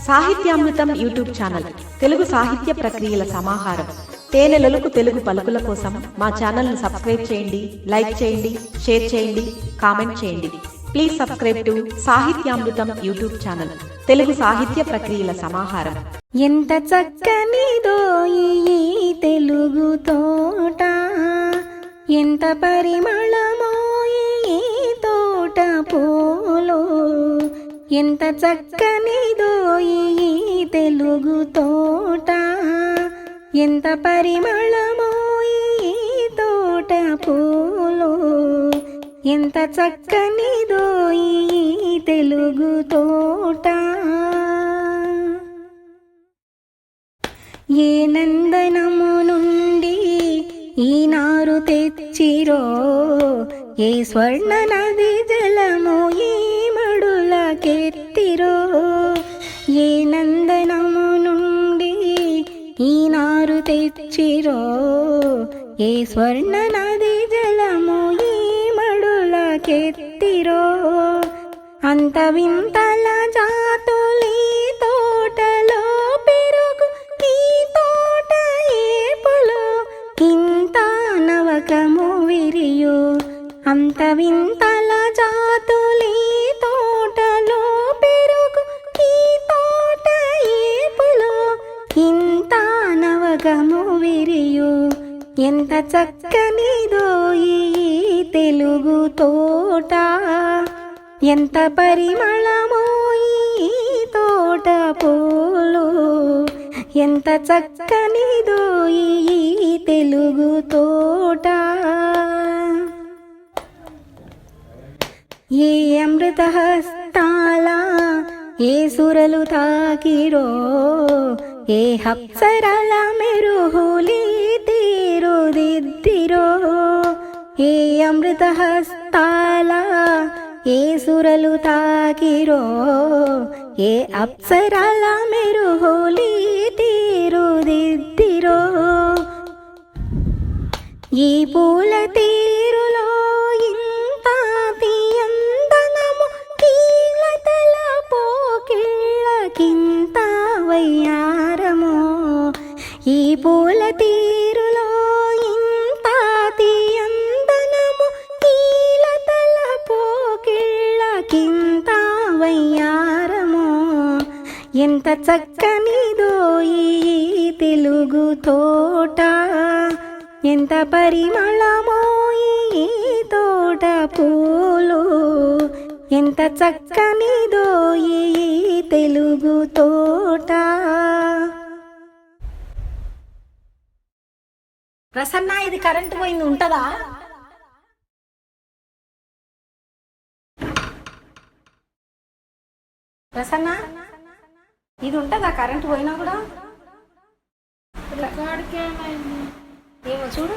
సాహిత్యామృతం YouTube channel Telugu సాహిత్య ప్రక్రియల సమాహారం. తేనెలొలుకు తెలుగు పలుకుల కోసం మా ఛానల్ను సబ్స్క్రైబ్ చేయండి, లైక్ చేయండి, షేర్ చేయండి, కామెంట్ చేయండి. Please subscribe to Sahityamrutham YouTube channel Telugu సాహిత్య ప్రక్రియల సమాహారం. ఎంత చక్కనిదో ఈ తెలుగు తోట, ఎంత పరిమళమో ఈ తోట పూలో. ఎంత చక్కనిదో ఈ తెలుగు తోట, ఎంత పరిమళమో ఈ తోట పూలో. ఎంత చక్కనిదో ఈ తెలుగు తోట. ఏ నందనము నుండి ఈ నారు తెచ్చిరో, ఏ స్వర్ణ నది జలము ఈ మడులకెత్తిరో. ఏ నందనము నుండి ఈ నారు తెచ్చిరో, ఏ స్వర్ణ నది జలము ఈ మడులకెత్తిరో. అంత వింతల జాతులీ తోటలో పెరుగు, ఈ తోట ఏపులో ఇంత నవకము విరియు. అంత వింతల జాతులీ తోటలో పెరుగు, ఈ తోట ఏపులో ఇంత నవకము విరియు. ఎంత చక్కనిదో ఈ తెలుగు తోట, ఎంత పరిమళమో ఈ తోట పూలు. ఎంత చక్కనిదో ఈ తెలుగు తోట. ఏ అమృత హస్తాల ఏ సురలు తాకిరో, ఏ అప్సరల మెరుహులి తీరుదిద్దిరో. ఏ అమృత హస్తాల ఏ సురలు తాకిరో, ఏ అప్సరల మెరుహులి తీరుదిద్దిరో. ఈ పూల తీరులో ఇంత తీయందనము, కీలతల పోకిళ్ళకింత వయ్యారమో. ఈ పూల తీరులో ఇంత తీయందనము, కీలతల పోకిళ్ళకింత వయ్యారమో. ఎంత చక్కనిదో ఈ తెలుగు తోట, ఎంత పరిమళమో ఈ తోట పూలు. ఎంత చక్కనిదో ఈ తెలుగు తోట. ప్రసన్న, ఇది కరెంటు పోయింది, ఉంటదా? ప్రసన్న, ఇది ఉంటదా కరెంటు పోయినా కూడా? ఏమో చూడు.